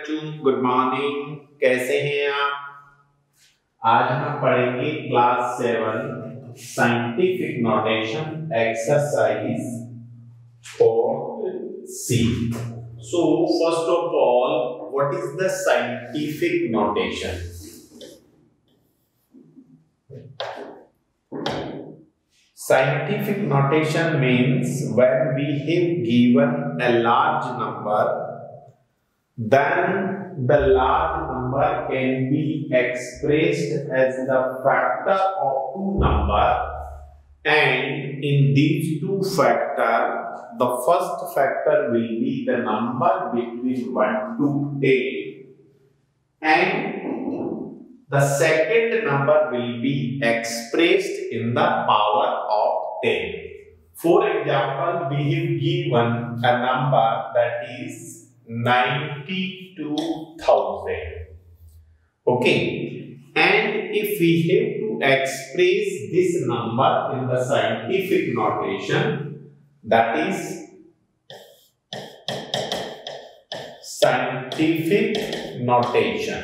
बच्चों, good morning. कैसे हैं आप? आज हम पढ़ेंगे class 7 scientific notation exercise 4C। So first of all, what is the scientific notation? Scientific notation means when we have given a large number, then the large number can be expressed as the factor of two numbers, and in these two factors, the first factor will be the number between 1 to 10, and the second number will be expressed in the power of 10. For example, we have given a number that is 92,000. Okay, and if we have to express this number in the scientific notation, that is scientific notation.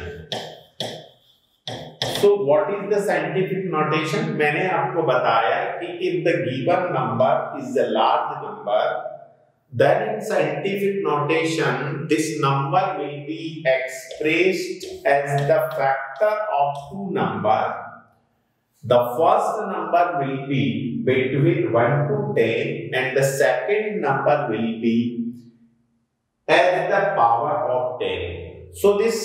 So what is the scientific notation? मैंने आपको बताया कि if the given number is a large number, then in scientific notation this number will be expressed as the factor of two numbers. The first number will be between 1 to 10 and the second number will be as the power of 10. So this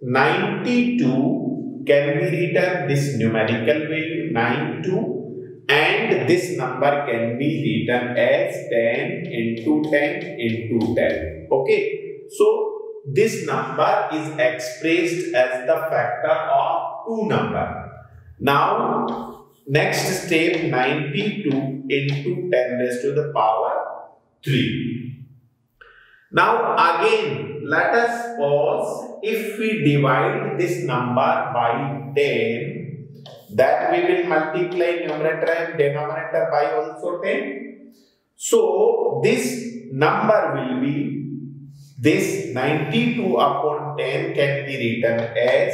92 can be written this numerical value 92, and this number can be written as 10 into 10 into 10. Okay, so this number is expressed as the factor of two number. Now next step, 92 into 10 raised to the power 3. Now again, let us suppose if we divide this number by 10, then we will multiply numerator and denominator by also 10. So this number will be, this 92 upon 10 can be written as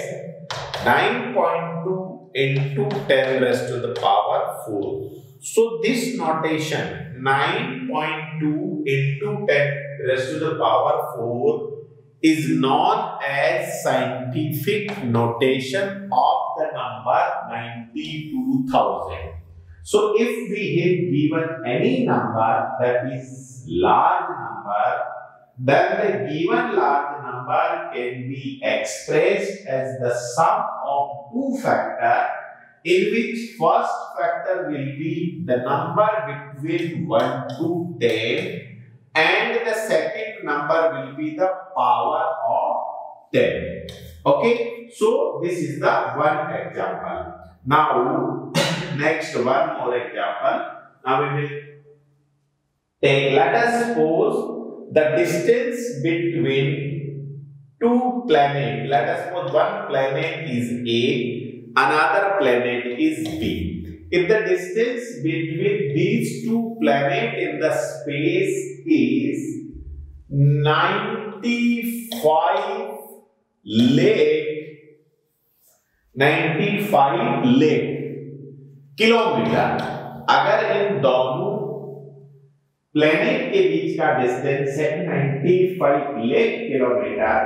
9.2 into 10 raised to the power 4. So this notation 9.2 into 10 raised to the power 4 is known as scientific notation of the number 92,000. So if we have given any number that is large number, then the given large number can be expressed as the sum of two factors, in which first factor will be the number between 1 to 10, and the second number will be the power of 10. Okay, so this is the one example. Now next one more example. Now we will take, let us suppose the distance between two planets. Let us suppose one planet is A, another planet is B. If the distance between these two planets in the space is 95 lakh kilometre, अगर इन दोनों planet के बीच का distance है 95 lakh kilometre,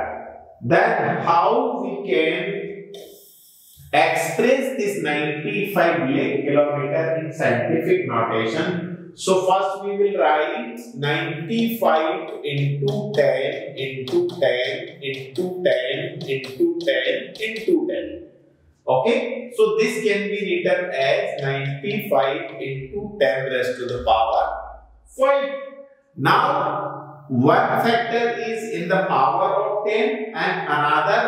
then how we can express this 95 lakh kilometer in scientific notation? So first we will write 95 into 10 into 10 into 10 into 10 into 10. Okay, so this can be written as 95 into 10 raised to the power 5. Now one factor is in the power of 10 and another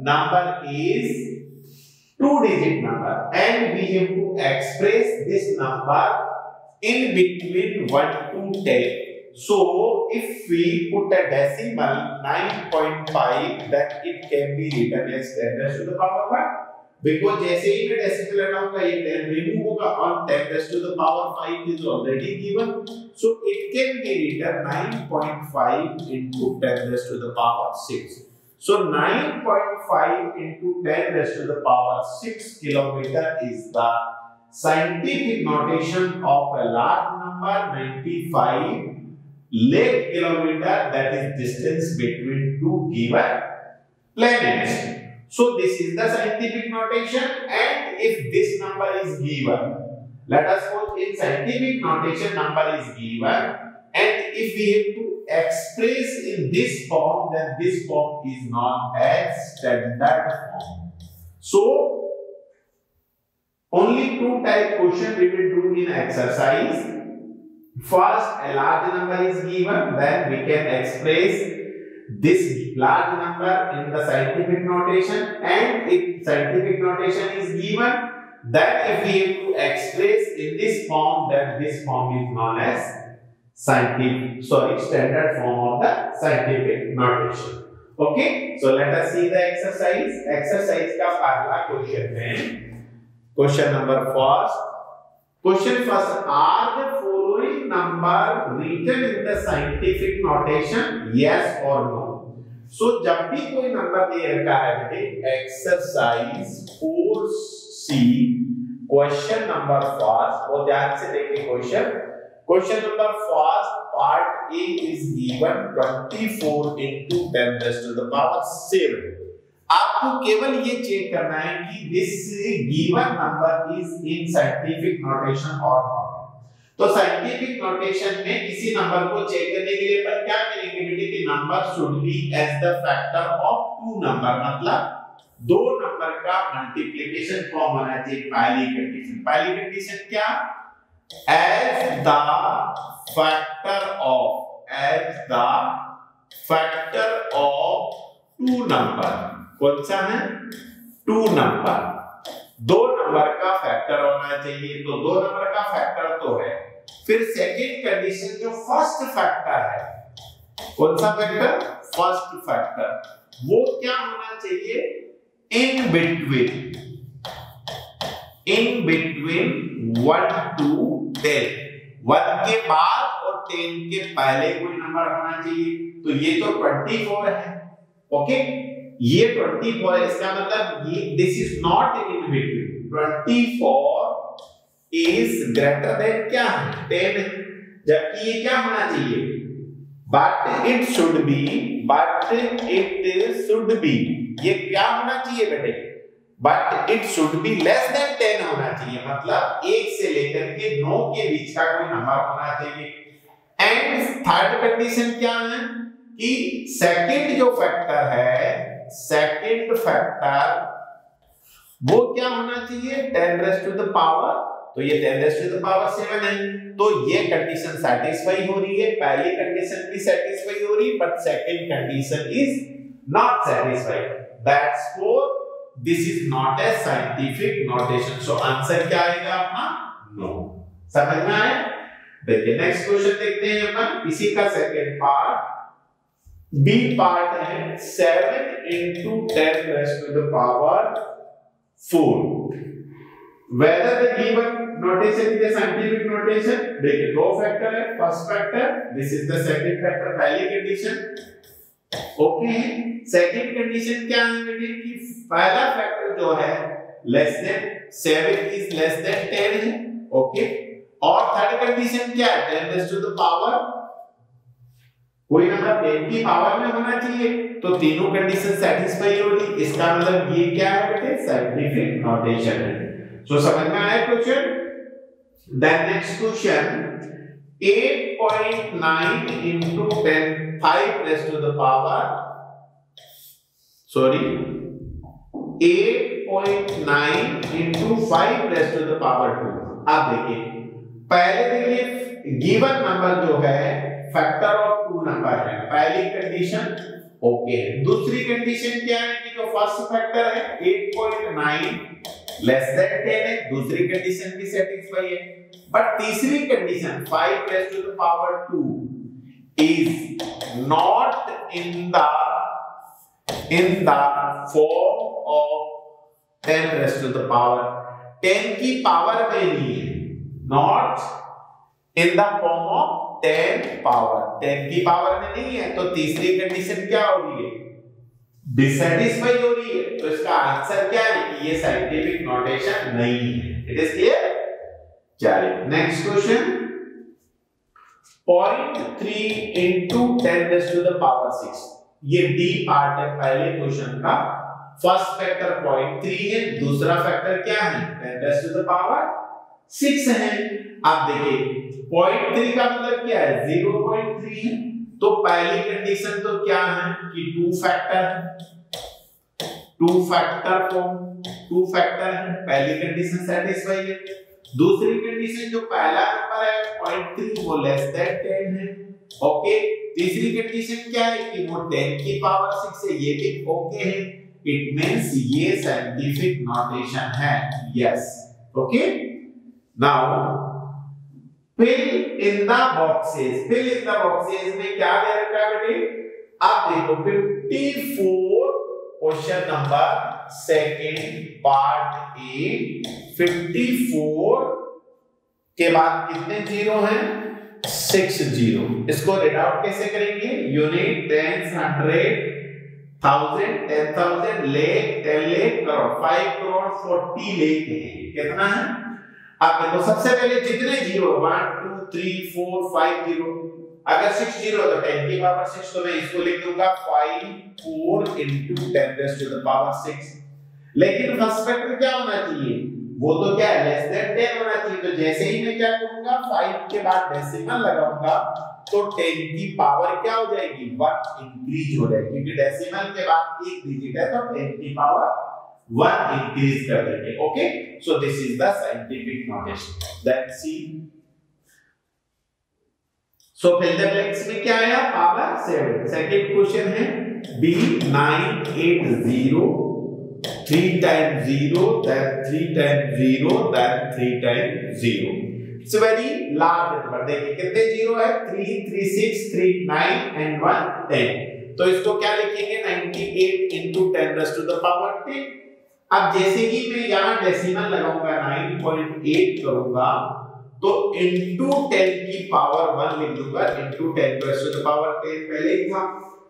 number is two-digit number, and we have to express this number in between 1 to 10. So if we put a decimal 9.5, then it can be written as 10 raised to the power 1. Because जैसे ही मैं decimal हटाऊंगा ये 10 remove होगा और 10 raised to the power 5 is already given. So it can be written 9.5 into 10 raised to the power 6. So 9.5 into 10 raised to the power 6 kilometer is the scientific notation of a large number 95 lakh kilometer, that is distance between two given planets. So this is the scientific notation, and if this number is given, let us suppose in scientific notation number is given, and if we have to express in this form, then this form is known as standard form. So only two type question we will do in exercise. First, a large number is given, then we can express this large number in the scientific notation, and if scientific notation is given, then if we have to express in this form, then this form is known as standard form of the scientific notation. Okay, so let us see the exercise. Exercise का पहला question है, question number first. Question first, are the following number written in the scientific notation, yes or no? So जब भी कोई number दे रखा है बेटे, exercise 4C question number first, वो ध्यान से देखिए question. Question number first part A is given 24 into 10 raised to the power 7. आपको केवल ये चेक करना है कि this given number is in scientific notation और नॉट. तो साइंटिफिक नोटेशन में किसी नंबर को चेक करने के लिए अपन क्या करेंगे बेटे कि number should be as the factor of two number, मतलब दो नंबर का मल्टीप्लिकेशन फॉर्म होना चाहिए. पहली कंडीशन क्या, as the factor of two number. कौन सा है, टू नंबर, दो नंबर का फैक्टर होना चाहिए. तो दो नंबर का फैक्टर तो है. फिर सेकंड कंडीशन जो फर्स्ट फैक्टर है, कौन सा फैक्टर, फर्स्ट फैक्टर, वो क्या होना चाहिए, इन बिटवीन 1 to 10, 1 के बाद और 10 के पहले कोई नंबर होना चाहिए. तो ये तो 24 है. ओके, ये 24 है, इसका मतलब ये this is not in between. 24 is greater than क्या है, 10, जबकि ये क्या होना चाहिए, बट इट शुड बी, ये क्या होना चाहिए बेटे, but it should be less than 10 होना चाहिए. मतलब 1 से लेकर के 9 के बीच का कोई नंबर होना चाहिए. एंड थर्ड कंडीशन क्या है कि सेकंड जो फैक्टर है, सेकंड फैक्टर वो क्या होना चाहिए, 10 raised to the power. तो ये 10 raised to the power 7 है. तो ये कंडीशन सैटिस्फाई हो रही है, पहली कंडीशन भी सैटिस्फाई हो रही है, but second condition is not satisfied. That's four this is not a scientific notation. So answer क्या आएगा अपना, नो. समझ में आया? देखिए नेक्स्ट क्वेश्चन देखते हैं अपन. इसी का सेकंड पार्ट, बी पार्ट है 7 into 10 raised to the power 4. Whether the given notation is a scientific notation. देखिए दो फैक्टर है, first factor, this is the second factor, पहली कंडीशन. ओके, सेकंड कंडीशन क्या है बेटे कि पहला फैक्टर जो है less than 7 is less than 10 है. ओके, और थर्ड कंडीशन क्या है, 10 raised to the power, कोई नंबर 10 की पावर में होना चाहिए. तो तीनों कंडीशन सेटिस्फाई हो रही. इसका मतलब ये क्या है बेटे, साइंटिफिक नोटेशन है. सो समझ में आया question. Then next question, 8.9 into 10 5 raised to the power 8.9 into 5 raised to the power 2. आप देखिए, पहले देखिए गिवन नंबर जो है फैक्टर ऑफ टू नंबर है, पहली कंडीशन ओके. दूसरी कंडीशन क्या है कि जो फर्स्ट फैक्टर है 8.9 लेस देन 10 है, दूसरी कंडीशन भी सेटिस्फाई है. बट तीसरी condition 5 raised to the power 2 is not in the form of 10 raised to the power, 10 की पावर में नहीं है, not in the form of 10 power, 10 की पावर में नहीं है. तो तीसरी कंडीशन क्या हो रही है, डिससेटिस्फाई हो रही है, तो इसका आंसर क्या है कि ये साइंटिफिक नोटेशन नहीं है। It is clear. चलिए next question, 0.3 into 10 raised to the power 6, ये डी पार्ट है पहले क्वेश्चन का। फर्स्ट फैक्टर 0.3 है, दूसरा फैक्टर क्या है 10 raised to the power 6 है। अब देखिए 0.3 का मतलब क्या है 0.3 है, तो पहली कंडीशन तो क्या है कि 2 फैक्टर है, 2 फैक्टर है, पहली कंडीशन सेटिस्फाई है। दूसरी कंडीशन जो पहला नंबर है 0.3 वो लेस देन 10 है, ओके। तीसरी कंडीशन क्या है कि वो 10 की पावर 6 है, ये भी ओके है। इट मींस ये साइंटिफिक नोटेशन है, yes, okay. Now fill in the boxes, में क्या दे रखा है बेटे, आप देखो 54 question number second part A, 54 के बाद कितने जीरो हैं 6 जीरो। इसको रीड आउट कैसे करेंगे, यूनिट, टेंस, 100, 1000, 10,000, लाख, 10 लाख, करोड़, 5 करोड़ 40 लाख है। कितना है, अब देखो सबसे पहले जितने जीरो 1 2 3 4 5 जीरो, अगर 6 जीरो तो 10 की पावर 6, तो मैं इसको लिख दूंगा 5 4 into 10 raised to the power 6। लेकिन फर्स्ट फैक्टर क्या होना चाहिए, वो तो क्या है लेस देन 10 होना चाहिए। तो जैसे ही मैं क्या करूंगा 5 के बाद डेसिमल लगाऊंगा तो 10 की पावर क्या हो जाएगी 1 इंक्रीज हो जाएगी, क्योंकि डेसिमल के बाद एक डिजिट है तो 10 की पावर 1 इंक्रीज कर देंगे, okay. So this is the scientific notation. Then C, so fill the blanks में क्या आया पावर 7। सेकंड क्वेश्चन है B 980 3 times 0, then 3 times 0, then 3 times 0। It's a very large number। देखिए कितने जीरो है 3 3 6 3 9 and 1 10। तो इसको क्या लिखेंगे 98 into 10 raised to the power 10। अब जैसे ही मैं यहाँ डेसिमल लगाऊंगा 9.8 करूंगा तो into 10 की पावर 1 लिख दूंगा into 10 raised to the power 10 पहले ही था,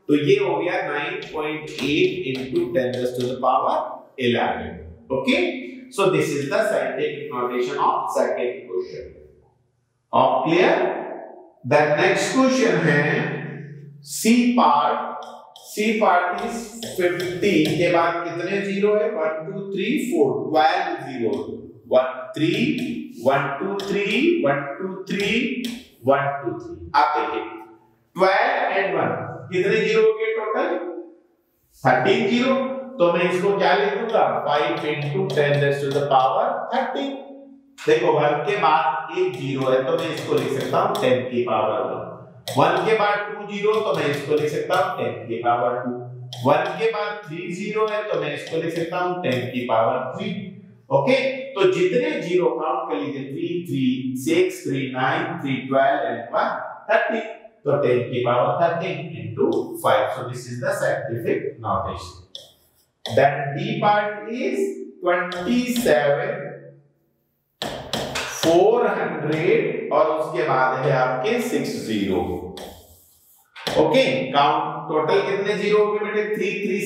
तो ये हो गया 9.8 into 10 raised to the power 11, okay। So this is the scientific notation of second question। All clear? The next question है C part। C part is 50 के बाद कितने जीरो है 1 2 3 4 12 जीरो, 1 3 1 2 3 1 2 3 1 2 3। आप देखिए 12 and 1 कितने जीरो हो गए टोटल 13 जीरो। तो मैं इसको क्या लिख दूंगा 5 into 10 raised to the power 13। देखो 1 के बाद एक जीरो है तो मैं इसको लिख सकता हूं 10 की पावर 1 के बाद 2 जीरो तो मैं इसको लिख सकता हूं 10 की पावर 2, 1 के बाद 3 जीरो है तो मैं इसको लिख सकता हूं 10 की पावर 3, ओके। तो जितने जीरो काउंट कर लीजिए 3 3 6 3 9 3 12 and 1 30, तो 10 की power 13 into 5। So this is the scientific notation। Then D part is 27 400 और उसके बाद है आपके 6 जीरो, ओके। काउंट टोटल कितने जीरो हो गए बेटे 3 3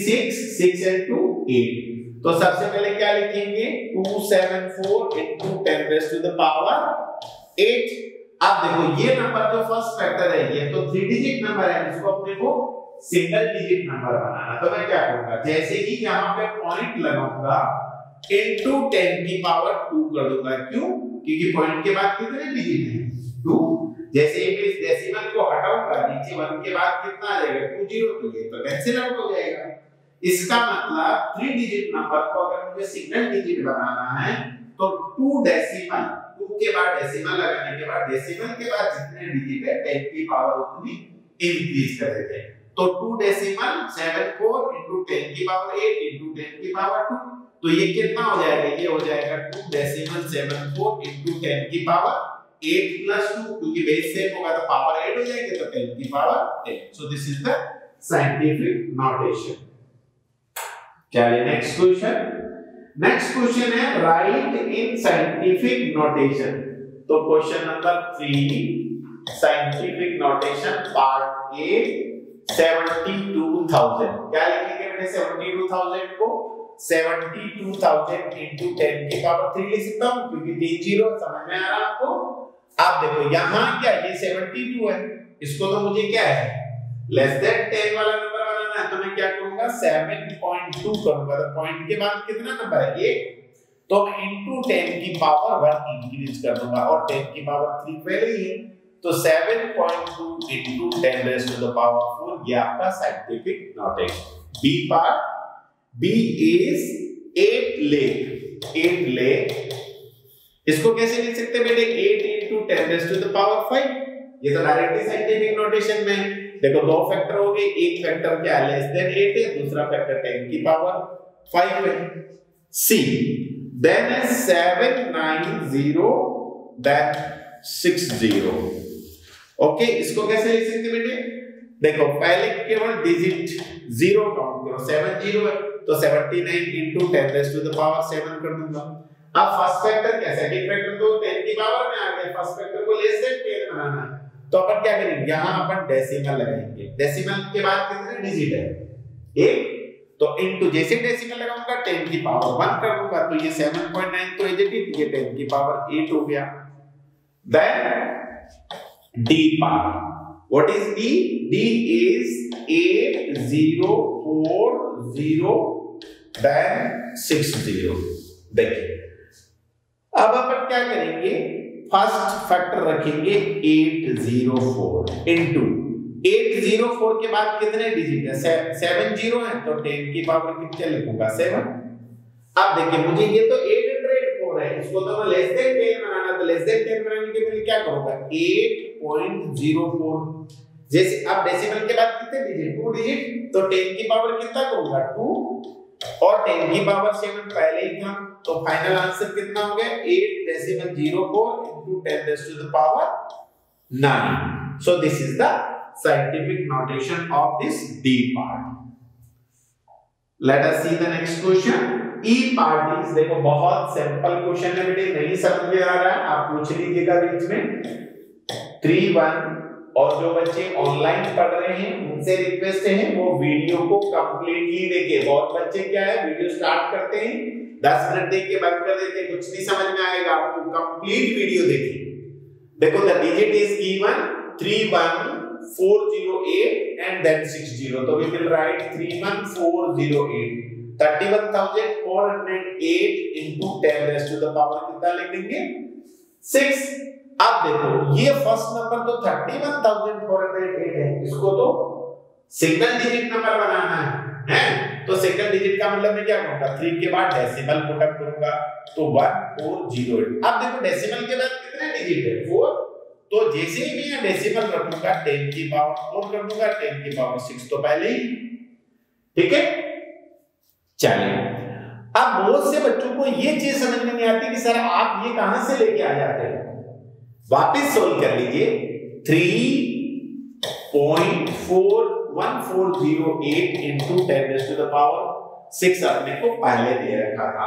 6 and 2 8। तो सबसे पहले क्या लिखेंगे 274 into 10 raised to the power 8। अब देखो ये नंबर जो फर्स्ट फैक्टर है ये तो 3 डिजिट नंबर है, इसको अपने को सिंगल डिजिट नंबर बनाना। तो मैं क्या करूंगा जैसे ही यहाँ पे पॉइंट लगाऊंगा into 10 की पावर 2 कर दूंगा, क्यों, क्योंकि पॉइंट के बाद कितने डिजिट हैं 2। जैसे ही मैं इस डेसिमल को हटाऊंगा नीचे 1 के बाद कितना आ जाएगा 2 जीरो, तो ये तो कैंसिल आउट हो जाएगा। इसका मतलब 3 डिजिट नंबर को अगर मुझे सिंगल डिजिट बनाना है तो 2 डेसिमल 2 के बाद डेसिमल लगाने के बाद डेसिमल के बाद जितने डिजिट है 10 की पावर उतनी इंक्रीज कर देते हैं। तो 2 डेसिमल 74 into 10 की पावर 8 into 10 की पावर 2, तो ये कितना हो जाएगा, ये हो जाएगा 2 डेसिमल 74 into 10 की पावर 8 plus 2, क्योंकि बेस सेम होगा तो पावर 8 हो जाएगी तो 10 की power 10। So this is the scientific notation. चलिए नेक्स्ट क्वेश्चन है राइट इन साइंटिफिक नोटेशन। तो question number 3 scientific notation part A 72,000 क्या लिखेंगे बेटे 72,000 को 72,000 into 10 की पावर 3 लिख सकता हूँ क्योंकि 3 जीरो समझ में आ रहा है आपको। आप देखो यहाँ क्या ये 72 है, इसको तो मुझे क्या है लेस देन 10 वाला नंबर बनाना है, तो मैं क्या करूंगा 7.2 करूंगा। तो पॉइंट के बाद कितना नंबर है 1, तो मैं into 10 की पावर 1 इंक्रीज कर दूंगा और 10 की पावर 3 पहले ही है, तो 7.2 into 10 raised to the power 4 ये आपका scientific notation. B part, B is 8 लेख, 8 लेख। इसको कैसे लिख सकते हैं बेटे 8 into 10 raised to the power 5, ये तो डायरेक्टली साइंटिफिक नोटेशन में। देखो दो फैक्टर हो गए, एक फैक्टर क्या है लेस देन 8 है, दूसरा फैक्टर 10 की पावर 5 है। सी then is 790 then 60। ओके इसको कैसे लिख सकते बेटे, देखो पहले केवल डिजिट 0 काउंट करो, 7 0 है तो 79 into 10 raised to the power 7 कर दूंगा। अब फर्स्ट फैक्टर क्या, सेकंड फैक्टर तो 10 की पावर में आ गया, फर्स्ट फैक्टर को लेस देन 10 बनाना है, तो अपन क्या करेंगे यहाँ अपन डेसिमल लगाएंगे। डेसिमल के बाद कितने डिजिट है 1, तो इनटू जैसे डेसिमल लगाऊंगा 10 की पावर 1 कर दूंगा, तो ये 7.9 तो इज इट, ये 10 की पावर 8 हो गया। Then D part, what is D, D is 8040 then 60। देखिए अब अपन क्या करेंगे, फर्स्ट फैक्टर रखेंगे 804 इनटू 804 के बाद कितने डिजिट है 7 जीरो है, तो 10 की पावर कितने लिखूंगा 7। अब देखिए मुझे ये तो 804 है, इसको तो मैं लेस देन 10 बनाना, तो लेस देन 10 बनाने के लिए क्या करूंगा 8.04। जैसे अब डेसिमल के बाद कितने डिजिट 2 डिजिट, तो 10 की पावर कितना करूंगा 2 और 10 की पावर 7 पहले ही था, तो फाइनल आंसर कितना हो गया 8.04 into 10 raised to the power 9। So this is the scientific notation of this D part. Let us see the next question. E part is, देखो बहुत सिंपल क्वेश्चन है बेटे, नहीं समझ में आ रहा है आप पूछ लीजिएगा बीच में 3-1। और जो बच्चे ऑनलाइन पढ़ रहे हैं उनसे रिक्वेस्ट है वो वीडियो को कंप्लीटली देखें। बहुत बच्चे क्या है वीडियो स्टार्ट करते हैं 10 मिनट देख के बंद कर देते हैं, कुछ नहीं समझ में आएगा, आपको कंप्लीट वीडियो देखिए। देखो the digit is given 31408 and then 60, तो we will write 31408 31,408 into 10 raised to the power कितना लिख देंगे 6। अब देखो ये फर्स्ट नंबर तो 31,408 है, इसको तो सिंगल डिजिट नंबर बनाना है, तो सिंगल डिजिट का मतलब मैं क्या करूंगा 3 के बाद डेसिमल पुट अप करूंगा, तो 1408। अब देखो डेसिमल के बाद कितने डिजिट है 4, तो जैसे ही मैं डेसिमल रखूंगा 10 की पावर 4 कर दूंगा, 10 की पावर 6 तो पहले ही, ठीक है। चलिए अब बहुत से बच्चों को ये चीज समझ में नहीं आती कि सर आप ये कहां से लेके आ जाते हैं, वापस सोल्व कर लीजिए। 3.1408 into 10 raised to the power 6 अपने को पहले दे रखा था,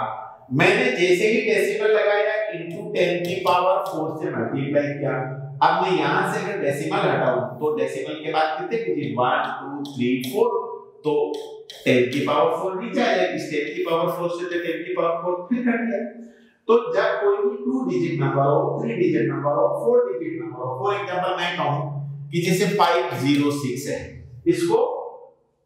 मैंने जैसे ही डेसिमल लगाया into 10 की पावर 4 से मल्टीप्लाई किया। अब मैं यहां से अगर डेसिमल हटाऊं तो डेसिमल के बाद कितने डिजिट 1 2 3 4, तो 10 की पावर 4 नीचे आ जाएगी, 10 की पावर 4 से 10 की पावर 4 फिर कट गया। तो जब कोई भी 2 डिजिट नंबर हो 3 डिजिट नंबर हो 4 डिजिट नंबर हो, फॉर एग्जांपल मैं कहूं कि जैसे 506 है, इसको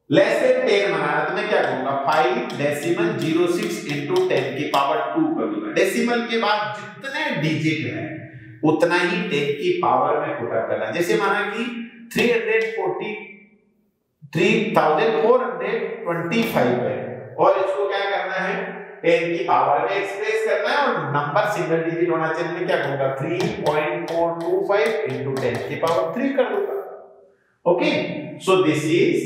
लेस देन 10 बनाना, तो मैं क्या करूंगा 5.06 into 10 की पावर 2 कर दूंगा। डेसिमल के बाद जितने डिजिट है उतना ही 10 की पावर में पुट अप करना। जैसे माना कि 3,425 है और इसको क्या करना है 10 की पावर में एक्सप्रेस करना है और नंबर सिंगल डिजिट होना चाहिए, मैं क्या करूंगा 3.425 into 10 की पावर 3 कर दूंगा। Okay, so this is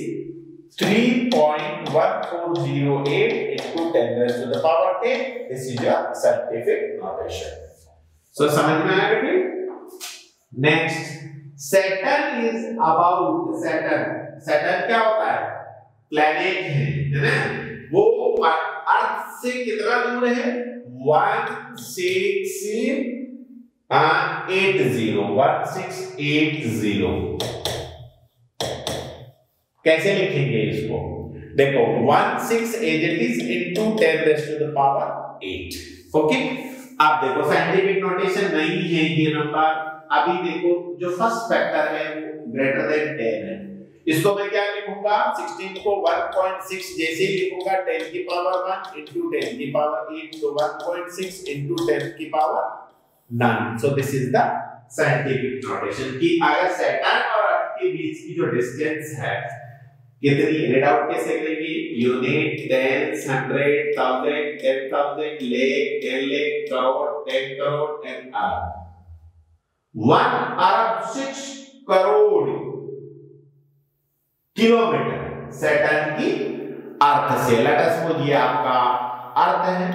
3.1408 into 10 raised to the power 10. This is your scientific notation. So समझ में आया बेटे? Next, Saturn is about Saturn क्या होता है प्लैनेट है ना, वो अर्थ से कितना दूर है 1680। कैसे लिखेंगे इसको, देखो 1680 into 10 raised to the power 8. Okay, अब देखो साइंटिफिक नोटेशन नहीं है ये नंबर। अभी देखो जो फर्स्ट फैक्टर है वो ग्रेटर देन 10 है, इसको मैं क्या लिखूंगा, 16 को 1.6 जैसे ही लिखूंगा 10 की पावर 1 into 10 की पावर 8, तो 1.6 into 10 की power 9। So this is the scientific notation कि अगर सैटर्न और अर्थ के बीच की जो डिस्टेंस है कितनी, रीड आउट कैसे करेंगे, unit, tens, 100, 1000, 10,000, lakh, 10 lakh, crore, 10 crore and अरब। 1 अरब 6 करोड़ किलोमीटर सैटर्न की अर्थ से, लेट अस सपोज ये आपका अर्थ है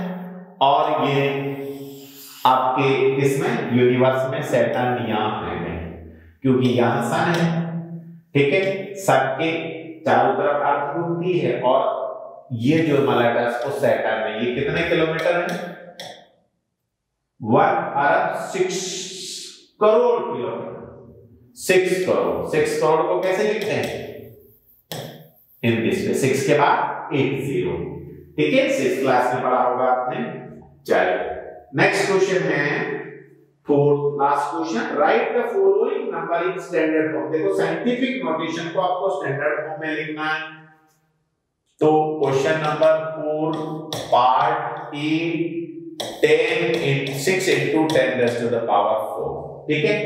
और ये आपके इसमें यूनिवर्स में सैटर्न यहाँ है, क्योंकि यहाँ सन है, ठीक है, सन के चारों तरफ अर्थ घूमती है और ये जो मलाडस को सैटर्न में ये कितने किलोमीटर है, 1 अरब 6 करोड़ किलोमीटर। 6 करोड़, 6 करोड़ को कैसे लिखते हैं, इन दिस वे, 6 के बाद 80, ठीक है, 6 क्लास में पढ़ा होगा आपने। चलिए नेक्स्ट क्वेश्चन है fourth last question, right the following number in standard form. देखो साइंटिफिक नोटेशन को आपको स्टैंडर्ड फॉर्म में लिखना है, तो question number 4 part A 6 into 10 raised to the power 4, ठीक है,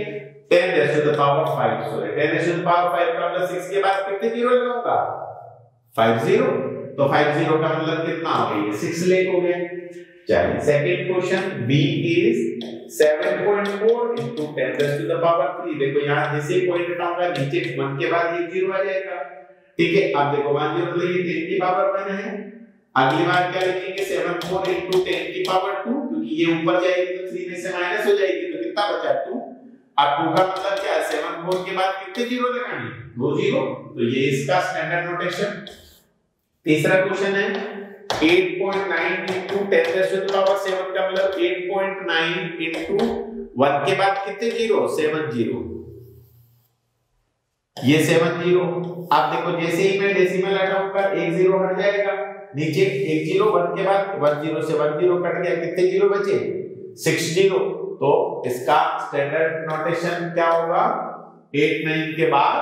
10 raised to the power 5, sorry 10 raised to the power 5 का मतलब 6 के बाद कितने जीरो लगाऊंगा, 50, तो 50 का मतलब कितना हो गया, 6 लाख हो गया। चलिए second question B is 7.4 into 10 raised to the power 3। देखो यहाँ जैसे पॉइंट हटाऊंगा नीचे 1 के बाद ये जीरो आ जाएगा, ठीक है। अब देखो 1 जीरो तो ये 10 की पावर 1 है, अगली बार क्या लिखेंगे 7.4 into 10 की पावर 2, क्योंकि ये ऊपर जाएगी तो 3 में से माइनस हो जाएगी, तो कितना बचा 2। अब 2 का मतलब क्या है, 7.4 के बाद कितने जीरो लगाने, 2 जीरो, तो ये इसका स्टैंडर्ड नोटेशन। तीसरा क्वेश्चन है 8.9 into 10 raised to the power 7 का मतलब 8.9 into 1 के बाद कितने जीरो, 7 जीरो, ये 7 जीरो। अब देखो जैसे ही मैं डेसिमल हटाऊंगा 1 जीरो हट जाएगा, नीचे 1 जीरो, 1 के बाद 1 जीरो से 1 जीरो कट गया, कितने जीरो बचे, 6 जीरो। तो इसका स्टैंडर्ड नोटेशन क्या होगा, 8 9 के बाद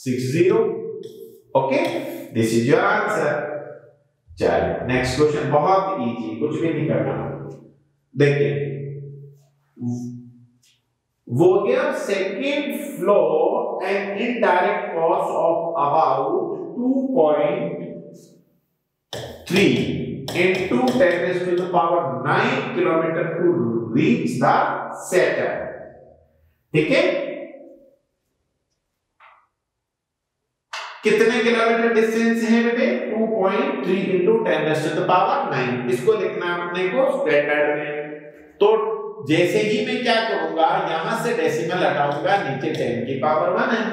6 zero. Okay, this is your answer. चलिए नेक्स्ट क्वेश्चन बहुत इजी, कुछ भी नहीं करना। देखिए Vogel's second floor an indirect cost of about 2.3 into 10 raised to the power 9 kilometer to reach the Saturn, ठीक है, कितने किलोमीटर डिस्टेंस है बेटे, 2.3 into 10 raised to the power 9। इसको लिखना अपने को स्टैंडर्ड में, तो जैसे ही मैं क्या करूंगा, यहां से डेसिमल हटाऊंगा, नीचे 10 की पावर 1 है,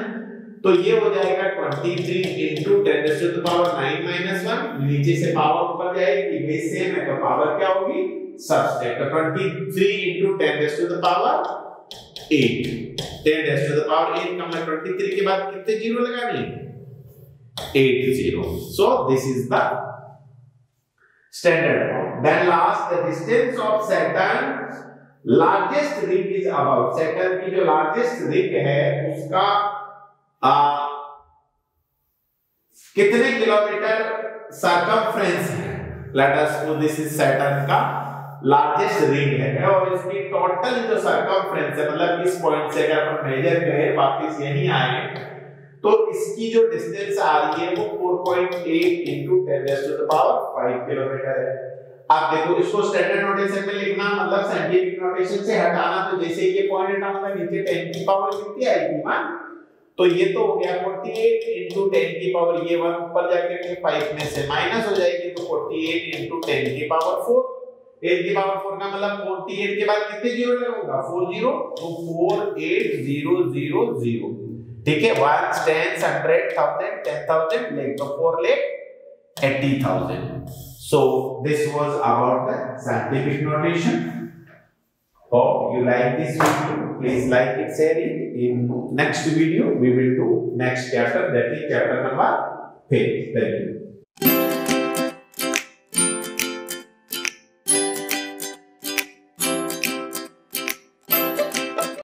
तो ये हो जाएगा 23 into 10 raised to the power 9 minus 1, नीचे से पावर ऊपर जाएगी, बेस सेम है तो पावर क्या होगी, सबट्रैक्ट, तो 23 into 10 raised to the power 8, 10 raised to the power 8 का मतलब 23 के बाद कितने जीरो लगाने, 8 0। So this is the standard form. Then last, the distance of Saturn's largest ring is about, Saturn की जो largest ring है उसका कितने किलोमीटर सर्कमफ्रेंस है। Let us suppose this is Saturn का लार्जेस्ट रिंग है और इसकी टोटल जो सर्कमफ्रेंस है, मतलब इस पॉइंट से अगर अपन मेजर करें वापस यहीं आए, तो इसकी जो डिस्टेंस आ रही है वो 4.8 into 10 raised to the power 5 kilometre है। अब देखो इसको स्टैंडर्ड नोटेशन में लिखना, मतलब साइंटिफिक नोटेशन से हटाना, तो जैसे ये पॉइंट हटाऊंगा नीचे 10 की पावर कितनी आएगी 1, तो ये तो हो गया 48 into 10 की पावर, ये 1 ऊपर जाके 5 में से माइनस हो जाएगी, तो 48 into 10 की पावर 4, 8 की पावर 4 का मतलब 48 के बाद कितने जीरो लगाऊंगा, 4 जीरो, तो 48000, ठीक है, 1 10 100 1000 10,000 लाख, तो 4,80,000। So this was about the scientific notation. Hope you like this video. Please like it, share it. In next video we will do next chapter, that is chapter number 5. Thank you.